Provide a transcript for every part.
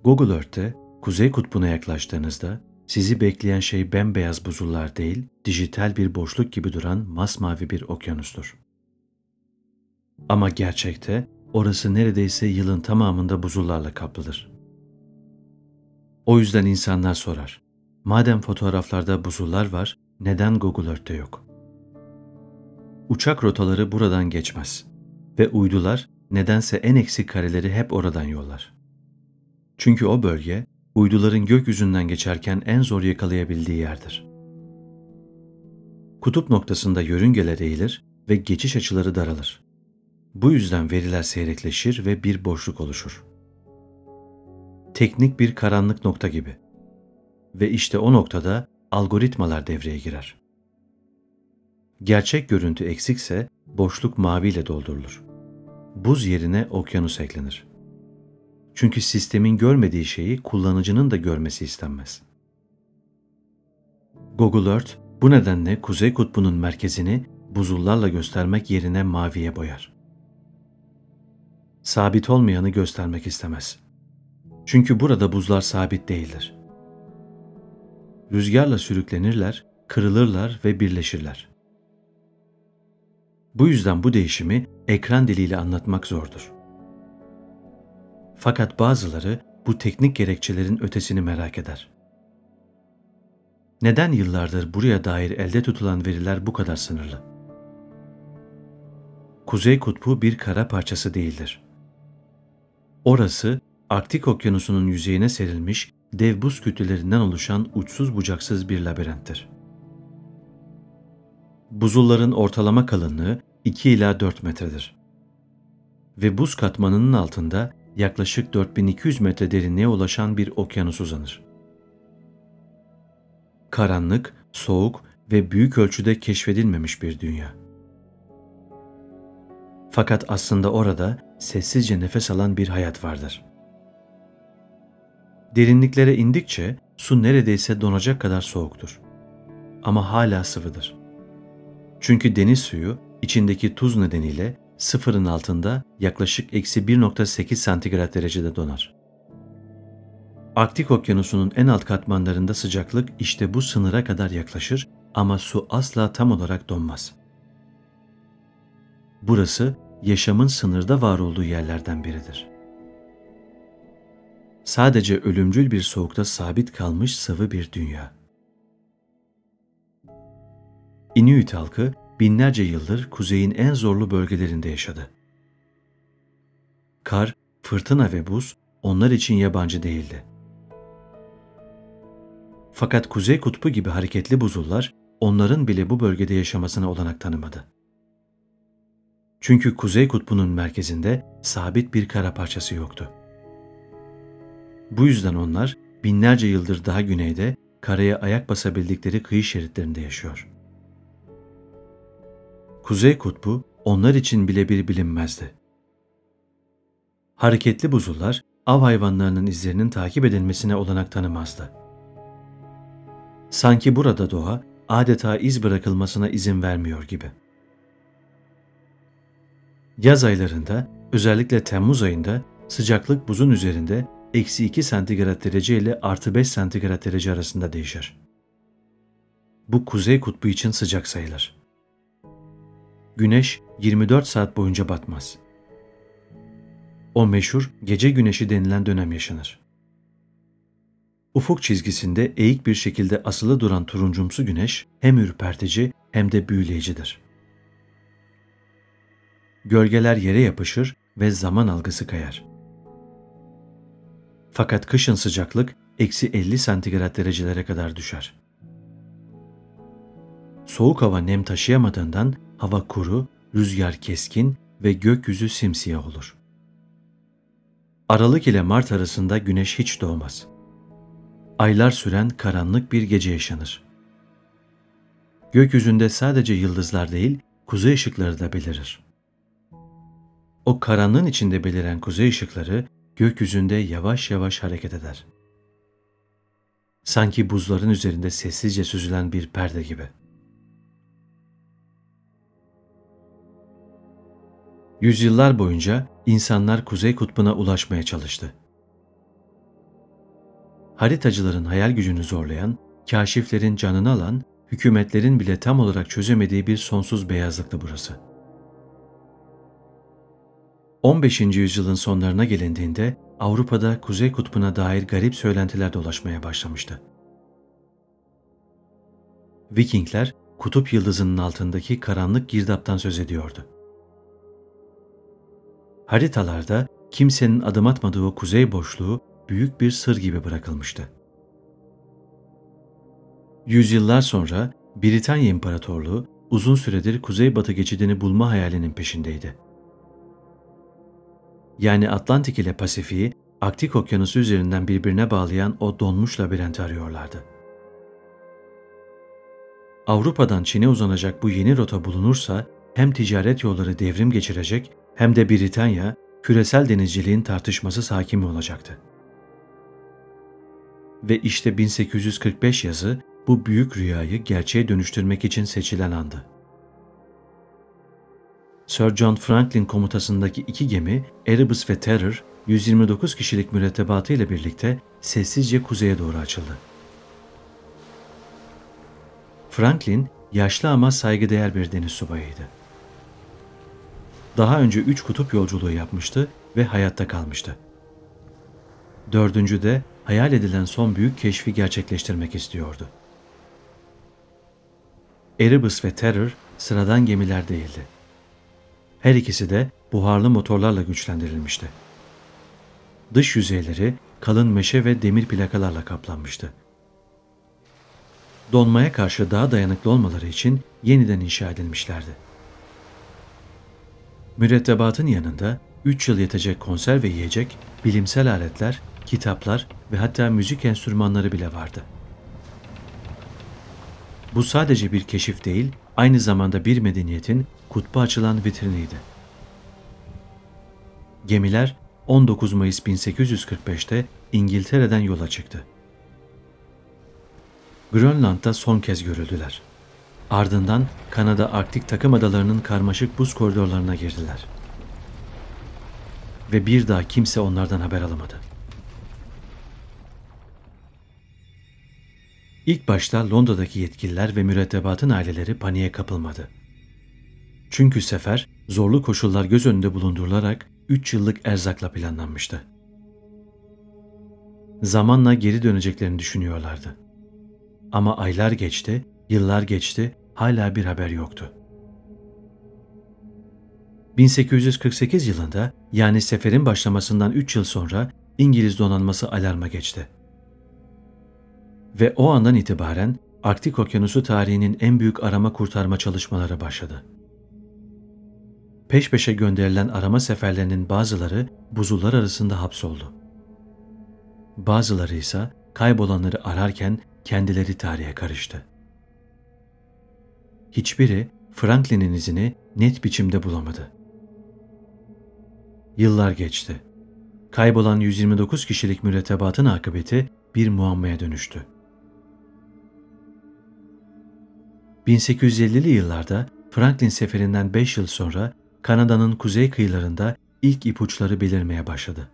Google Earth'te Kuzey Kutbu'na yaklaştığınızda sizi bekleyen şey bembeyaz buzullar değil, dijital bir boşluk gibi duran masmavi bir okyanustur. Ama gerçekte orası neredeyse yılın tamamında buzullarla kaplıdır. O yüzden insanlar sorar, madem fotoğraflarda buzullar var, neden Google Earth'te yok? Uçak rotaları buradan geçmez ve uydular nedense en eksik kareleri hep oradan yollar. Çünkü o bölge, uyduların gökyüzünden geçerken en zor yakalayabildiği yerdir. Kutup noktasında yörüngeler eğilir ve geçiş açıları daralır. Bu yüzden veriler seyrekleşir ve bir boşluk oluşur. Teknik bir karanlık nokta gibi. Ve işte o noktada algoritmalar devreye girer. Gerçek görüntü eksikse boşluk maviyle doldurulur. Buz yerine okyanus eklenir. Çünkü sistemin görmediği şeyi kullanıcının da görmesi istenmez. Google Earth bu nedenle Kuzey Kutbu'nun merkezini buzullarla göstermek yerine maviye boyar. Sabit olmayanı göstermek istemez. Çünkü burada buzlar sabit değildir. Rüzgarla sürüklenirler, kırılırlar ve birleşirler. Bu yüzden bu değişimi ekran diliyle anlatmak zordur. Fakat bazıları bu teknik gerekçelerin ötesini merak eder. Neden yıllardır buraya dair elde tutulan veriler bu kadar sınırlı? Kuzey Kutbu bir kara parçası değildir. Orası, Arktik Okyanusu'nun yüzeyine serilmiş dev buz kütlelerinden oluşan uçsuz bucaksız bir labirenttir. Buzulların ortalama kalınlığı 2 ila 4 metredir. Ve buz katmanının altında yaklaşık 4200 metre derinliğe ulaşan bir okyanus uzanır. Karanlık, soğuk ve büyük ölçüde keşfedilmemiş bir dünya. Fakat aslında orada sessizce nefes alan bir hayat vardır. Derinliklere indikçe su neredeyse donacak kadar soğuktur. Ama hala sıvıdır. Çünkü deniz suyu içindeki tuz nedeniyle sıfırın altında yaklaşık -1,8 santigrat derecede donar. Arktik Okyanusu'nun en alt katmanlarında sıcaklık işte bu sınıra kadar yaklaşır ama su asla tam olarak donmaz. Burası yaşamın sınırda var olduğu yerlerden biridir. Sadece ölümcül bir soğukta sabit kalmış sıvı bir dünya. Inuit halkı binlerce yıldır kuzeyin en zorlu bölgelerinde yaşadı. Kar, fırtına ve buz onlar için yabancı değildi. Fakat Kuzey Kutbu gibi hareketli buzullar onların bile bu bölgede yaşamasına olanak tanımadı. Çünkü Kuzey Kutbu'nun merkezinde sabit bir kara parçası yoktu. Bu yüzden onlar binlerce yıldır daha güneyde karaya ayak basabildikleri kıyı şeritlerinde yaşıyor. Kuzey Kutbu onlar için bile bir bilinmezdi. Hareketli buzullar av hayvanlarının izlerinin takip edilmesine olanak tanımazdı. Sanki burada doğa adeta iz bırakılmasına izin vermiyor gibi. Yaz aylarında, özellikle Temmuz ayında sıcaklık buzun üzerinde -2 santigrat derece ile +5 santigrat derece arasında değişir. Bu Kuzey Kutbu için sıcak sayılır. Güneş 24 saat boyunca batmaz. O meşhur gece güneşi denilen dönem yaşanır. Ufuk çizgisinde eğik bir şekilde asılı duran turuncumsu güneş hem ürpertici hem de büyüleyicidir. Gölgeler yere yapışır ve zaman algısı kayar. Fakat kışın sıcaklık -50 santigrat derecelere kadar düşer. Soğuk hava nem taşıyamadığından hava kuru, rüzgar keskin ve gökyüzü simsiyah olur. Aralık ile Mart arasında güneş hiç doğmaz. Aylar süren karanlık bir gece yaşanır. Gökyüzünde sadece yıldızlar değil, kuzey ışıkları da belirir. O karanlığın içinde beliren kuzey ışıkları gökyüzünde yavaş yavaş hareket eder. Sanki buzların üzerinde sessizce süzülen bir perde gibi. Yüzyıllar boyunca insanlar Kuzey Kutbu'na ulaşmaya çalıştı. haritacıların hayal gücünü zorlayan, kâşiflerin canını alan, hükümetlerin bile tam olarak çözemediği bir sonsuz beyazlıktı burası. 15. yüzyılın sonlarına gelindiğinde Avrupa'da Kuzey Kutbu'na dair garip söylentiler dolaşmaya başlamıştı. Vikingler, kutup yıldızının altındaki karanlık girdaptan söz ediyordu. Haritalarda kimsenin adım atmadığı o kuzey boşluğu büyük bir sır gibi bırakılmıştı. Yüzyıllar sonra Britanya İmparatorluğu uzun süredir kuzeybatı geçidini bulma hayalinin peşindeydi. Yani Atlantik ile Pasifik'i Arktik Okyanusu üzerinden birbirine bağlayan o donmuş labirenti arıyorlardı. Avrupa'dan Çin'e uzanacak bu yeni rota bulunursa hem ticaret yolları devrim geçirecek hem de Britanya küresel denizciliğin tartışmasız hakimi olacaktı. Ve işte 1845 yazı bu büyük rüyayı gerçeğe dönüştürmek için seçilen andı. Sir John Franklin komutasındaki 2 gemi Erebus ve Terror, 129 kişilik mürettebatı ile birlikte sessizce kuzeye doğru açıldı. Franklin, yaşlı ama saygıdeğer bir deniz subayıydı. Daha önce 3 kutup yolculuğu yapmıştı ve hayatta kalmıştı. 4. de hayal edilen son büyük keşfi gerçekleştirmek istiyordu. Erebus ve Terror sıradan gemiler değildi. Her ikisi de buharlı motorlarla güçlendirilmişti. Dış yüzeyleri kalın meşe ve demir plakalarla kaplanmıştı. Donmaya karşı daha dayanıklı olmaları için yeniden inşa edilmişlerdi. Mürettebatın yanında 3 yıl yetecek konserve yiyecek, bilimsel aletler, kitaplar ve hatta müzik enstrümanları bile vardı. Bu sadece bir keşif değil, aynı zamanda bir medeniyetin kutba açılan vitriniydi. Gemiler 19 Mayıs 1845'te İngiltere'den yola çıktı. Grönland'da son kez görüldüler. Ardından Kanada Arktik takım adalarının karmaşık buz koridorlarına girdiler. Ve bir daha kimse onlardan haber alamadı. İlk başta Londra'daki yetkililer ve mürettebatın aileleri paniğe kapılmadı. Çünkü sefer zorlu koşullar göz önünde bulundurularak 3 yıllık erzakla planlanmıştı. Zamanla geri döneceklerini düşünüyorlardı. Ama aylar geçti, yıllar geçti, hala bir haber yoktu. 1848 yılında, yani seferin başlamasından 3 yıl sonra İngiliz donanması alarma geçti. Ve o andan itibaren Arktik Okyanusu tarihinin en büyük arama kurtarma çalışmaları başladı. Peş peşe gönderilen arama seferlerinin bazıları buzullar arasında hapsoldu. Bazıları ise kaybolanları ararken kendileri tarihe karıştı. Hiçbiri Franklin'in izini net biçimde bulamadı. Yıllar geçti. Kaybolan 129 kişilik mürettebatın akıbeti bir muammaya dönüştü. 1850'li yıllarda Franklin seferinden 5 yıl sonra Kanada'nın kuzey kıyılarında ilk ipuçları belirmeye başladı.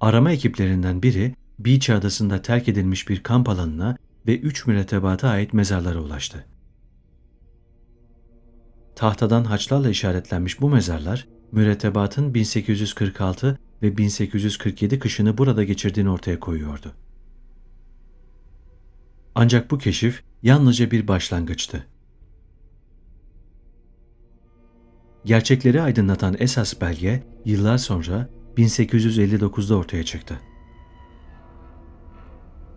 Arama ekiplerinden biri Beach Adası'nda terk edilmiş bir kamp alanına ve 3 mürettebata ait mezarlara ulaştı. Tahtadan haçlarla işaretlenmiş bu mezarlar, mürettebatın 1846 ve 1847 kışını burada geçirdiğini ortaya koyuyordu. Ancak bu keşif yalnızca bir başlangıçtı. Gerçekleri aydınlatan esas belge yıllar sonra 1859'da ortaya çıktı.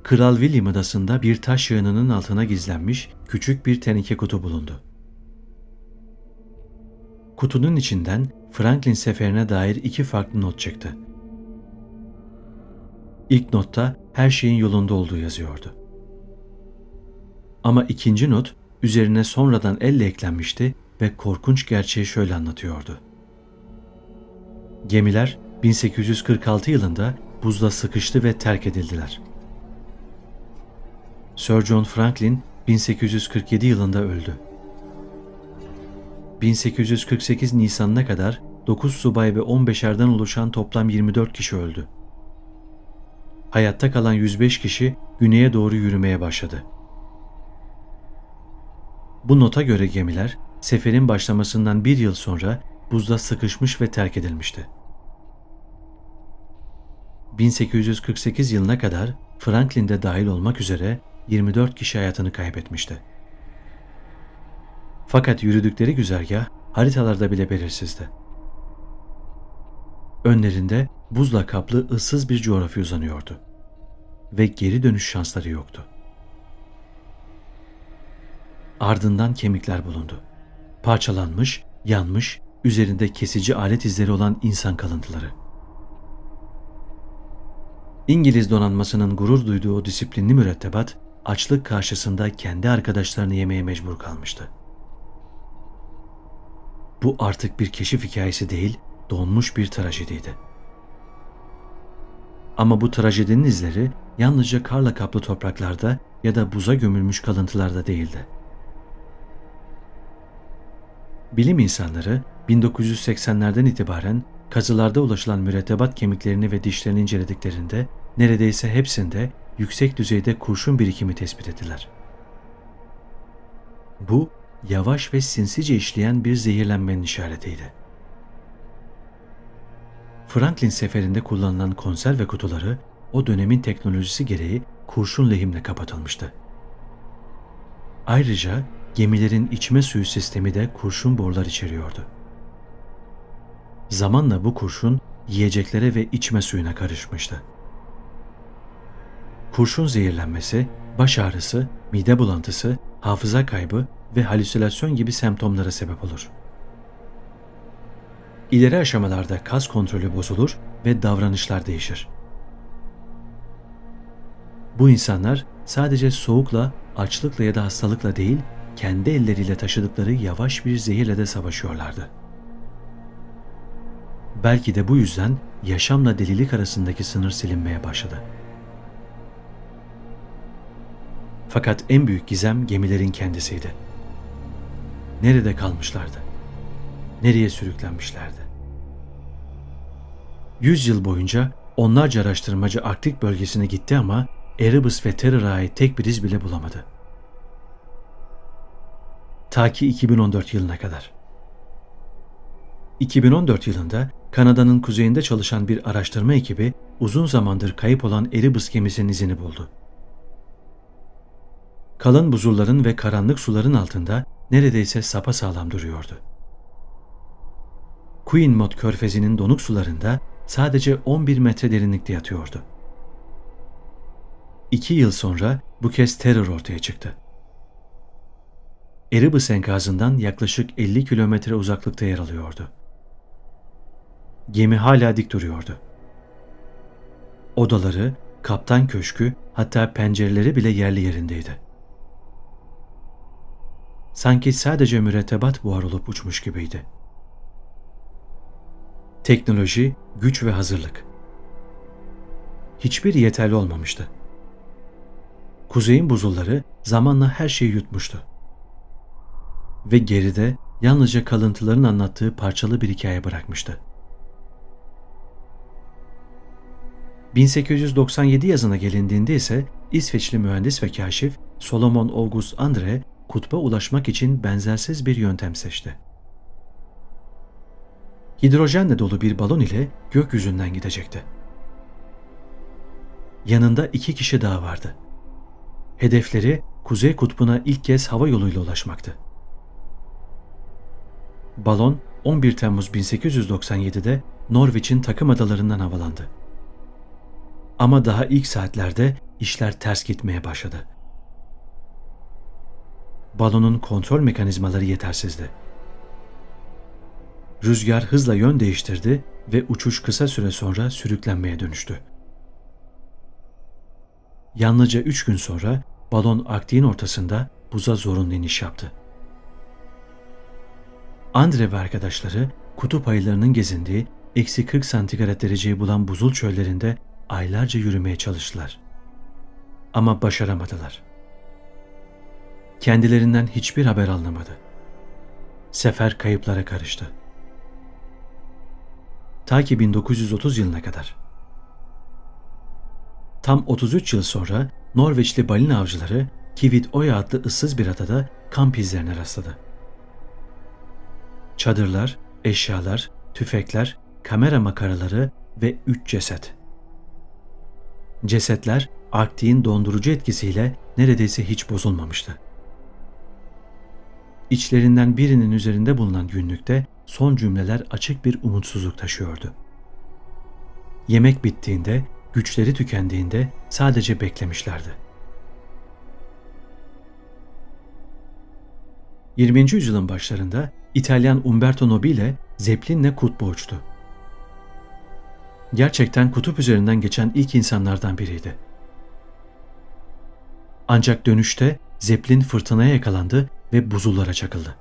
Kral William Adası'nda bir taş yığınının altına gizlenmiş küçük bir teneke kutu bulundu. Kutunun içinden Franklin seferine dair 2 farklı not çıktı. İlk notta her şeyin yolunda olduğu yazıyordu. Ama ikinci not üzerine sonradan elle eklenmişti ve korkunç gerçeği şöyle anlatıyordu. Gemiler 1846 yılında buzda sıkıştı ve terk edildiler. Sir John Franklin 1847 yılında öldü. 1848 Nisan'ına kadar 9 subay ve 15'erden oluşan toplam 24 kişi öldü. hayatta kalan 105 kişi güneye doğru yürümeye başladı. Bu nota göre gemiler seferin başlamasından bir yıl sonra buzda sıkışmış ve terk edilmişti. 1848 yılına kadar Franklin de dahil olmak üzere 24 kişi hayatını kaybetmişti. Fakat yürüdükleri güzergah haritalarda bile belirsizdi. Önlerinde buzla kaplı ıssız bir coğrafya uzanıyordu ve geri dönüş şansları yoktu. Ardından kemikler bulundu. Parçalanmış, yanmış, üzerinde kesici alet izleri olan insan kalıntıları. İngiliz donanmasının gurur duyduğu o disiplinli mürettebat, açlık karşısında kendi arkadaşlarını yemeye mecbur kalmıştı. Bu artık bir keşif hikayesi değil, donmuş bir trajediydi. Ama bu trajedinin izleri yalnızca karla kaplı topraklarda ya da buza gömülmüş kalıntılarda değildi. Bilim insanları 1980'lerden itibaren kazılarda ulaşılan mürettebat kemiklerini ve dişlerini incelediklerinde neredeyse hepsinde yüksek düzeyde kurşun birikimi tespit ettiler. Bu, yavaş ve sinsice işleyen bir zehirlenmenin işaretiydi. Franklin seferinde kullanılan konserve kutuları o dönemin teknolojisi gereği kurşun lehimle kapatılmıştı. Ayrıca gemilerin içme suyu sistemi de kurşun borular içeriyordu. Zamanla bu kurşun yiyeceklere ve içme suyuna karışmıştı. Kurşun zehirlenmesi, baş ağrısı, mide bulantısı, hafıza kaybı ve halüsinasyon gibi semptomlara sebep olur. İleri aşamalarda kas kontrolü bozulur ve davranışlar değişir. Bu insanlar sadece soğukla, açlıkla ya da hastalıkla değil, kendi elleriyle taşıdıkları yavaş bir zehirle de savaşıyorlardı. Belki de bu yüzden yaşamla delilik arasındaki sınır silinmeye başladı. Fakat en büyük gizem gemilerin kendisiydi. Nerede kalmışlardı? Nereye sürüklenmişlerdi? 100 yıl boyunca onlarca araştırmacı Arktik bölgesine gitti ama Erebus ve Terror'a ait tek bir iz bile bulamadı. Ta ki 2014 yılına kadar. 2014 yılında Kanada'nın kuzeyinde çalışan bir araştırma ekibi uzun zamandır kayıp olan Erebus gemisinin izini buldu. Kalın buzulların ve karanlık suların altında neredeyse sapasağlam duruyordu. Queen Körfezi'nin donuk sularında sadece 11 metre derinlikte yatıyordu. 2 yıl sonra bu kez Terror ortaya çıktı. Erebus enkazından yaklaşık 50 kilometre uzaklıkta yer alıyordu. Gemi hala dik duruyordu. Odaları, kaptan köşkü, hatta pencereleri bile yerli yerindeydi. Sanki sadece mürettebat buhar olup uçmuş gibiydi. Teknoloji, güç ve hazırlık. Hiçbiri yeterli olmamıştı. Kuzeyin buzulları zamanla her şeyi yutmuştu. Ve geride yalnızca kalıntıların anlattığı parçalı bir hikaye bırakmıştı. 1897 yazına gelindiğinde ise İsveçli mühendis ve kaşif Solomon August Andre kutba ulaşmak için benzersiz bir yöntem seçti. Hidrojenle dolu bir balon ile gökyüzünden gidecekti. Yanında 2 kişi daha vardı. Hedefleri Kuzey Kutbu'na ilk kez hava yoluyla ulaşmaktı. Balon 11 Temmuz 1897'de Norwich'in takım adalarından havalandı. Ama daha ilk saatlerde işler ters gitmeye başladı. Balonun kontrol mekanizmaları yetersizdi. Rüzgar hızla yön değiştirdi ve uçuş kısa süre sonra sürüklenmeye dönüştü. Yalnızca 3 gün sonra balon Arktik'in ortasında buza zorunlu iniş yaptı. Andre ve arkadaşları kutup ayılarının gezindiği eksi 40 santigrat dereceyi bulan buzul çöllerinde aylarca yürümeye çalıştılar. Ama başaramadılar. Kendilerinden hiçbir haber alınamadı. Sefer kayıplara karıştı. Ta ki 1930 yılına kadar. Tam 33 yıl sonra Norveçli balina avcıları Kivitoya adlı ıssız bir adada kamp izlerine rastladı. Çadırlar, eşyalar, tüfekler, kamera makaraları ve 3 ceset. Cesetler Arktik'in dondurucu etkisiyle neredeyse hiç bozulmamıştı. İçlerinden birinin üzerinde bulunan günlükte son cümleler açık bir umutsuzluk taşıyordu. Yemek bittiğinde, güçleri tükendiğinde sadece beklemişlerdi. 20. yüzyılın başlarında İtalyan Umberto Nobile Zeppelin'le kutba uçtu. Gerçekten kutup üzerinden geçen ilk insanlardan biriydi. Ancak dönüşte Zeppelin fırtınaya yakalandı ve buzullara çakıldı.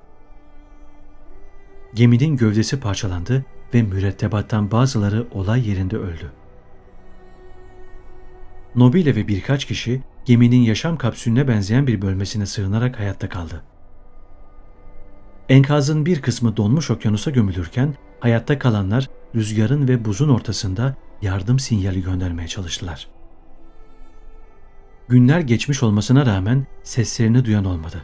Geminin gövdesi parçalandı ve mürettebattan bazıları olay yerinde öldü. Nobile ve birkaç kişi geminin yaşam kapsülüne benzeyen bir bölmesine sığınarak hayatta kaldı. Enkazın bir kısmı donmuş okyanusa gömülürken hayatta kalanlar rüzgarın ve buzun ortasında yardım sinyali göndermeye çalıştılar. Günler geçmiş olmasına rağmen seslerini duyan olmadı.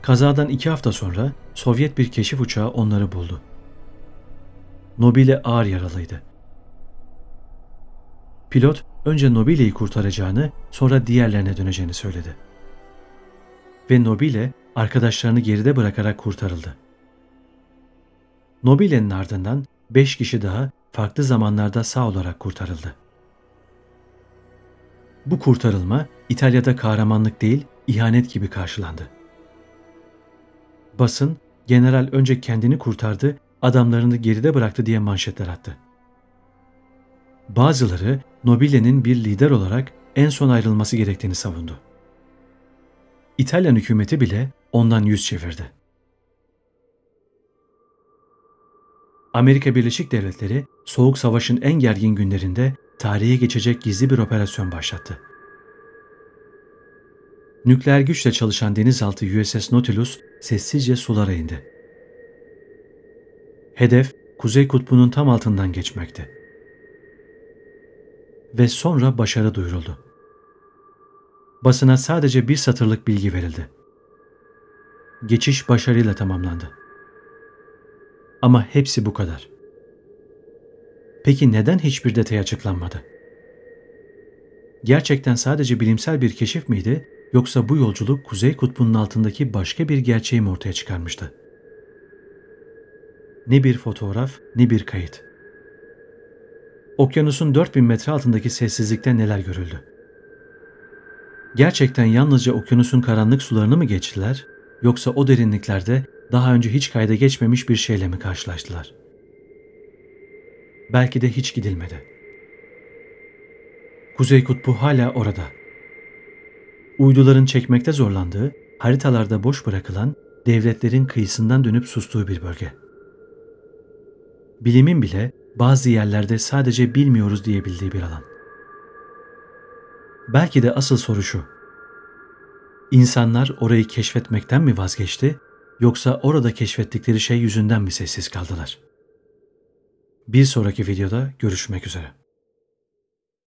Kazadan 2 hafta sonra Sovyet bir keşif uçağı onları buldu. Nobile ağır yaralıydı. Pilot önce Nobile'yi kurtaracağını, sonra diğerlerine döneceğini söyledi. Ve Nobile arkadaşlarını geride bırakarak kurtarıldı. Nobile'nin ardından 5 kişi daha farklı zamanlarda sağ olarak kurtarıldı. Bu kurtarılma İtalya'da kahramanlık değil, ihanet gibi karşılandı. Basın, general önce kendini kurtardı, adamlarını geride bıraktı diye manşetler attı. Bazıları Nobile'nin bir lider olarak en son ayrılması gerektiğini savundu. İtalyan hükümeti bile ondan yüz çevirdi. Amerika Birleşik Devletleri, Soğuk Savaş'ın en gergin günlerinde tarihe geçecek gizli bir operasyon başlattı. Nükleer güçle çalışan denizaltı USS Nautilus sessizce sulara indi. Hedef, Kuzey Kutbu'nun tam altından geçmekti. Ve sonra başarı duyuruldu. Basına sadece bir satırlık bilgi verildi. Geçiş başarıyla tamamlandı. Ama hepsi bu kadar. Peki neden hiçbir detay açıklanmadı? Gerçekten sadece bilimsel bir keşif miydi, yoksa bu yolculuk Kuzey Kutbu'nun altındaki başka bir gerçeği mi ortaya çıkarmıştı? Ne bir fotoğraf, ne bir kayıt. Okyanusun 4000 metre altındaki sessizlikte neler görüldü? Gerçekten yalnızca okyanusun karanlık sularını mı geçtiler, yoksa o derinliklerde daha önce hiç kayda geçmemiş bir şeyle mi karşılaştılar? Belki de hiç gidilmedi. Kuzey Kutbu hala orada. Uyduların çekmekte zorlandığı, haritalarda boş bırakılan, devletlerin kıyısından dönüp sustuğu bir bölge. Bilimin bile bazı yerlerde sadece bilmiyoruz diyebildiği bir alan. Belki de asıl soru şu: İnsanlar orayı keşfetmekten mi vazgeçti, yoksa orada keşfettikleri şey yüzünden mi sessiz kaldılar? Bir sonraki videoda görüşmek üzere.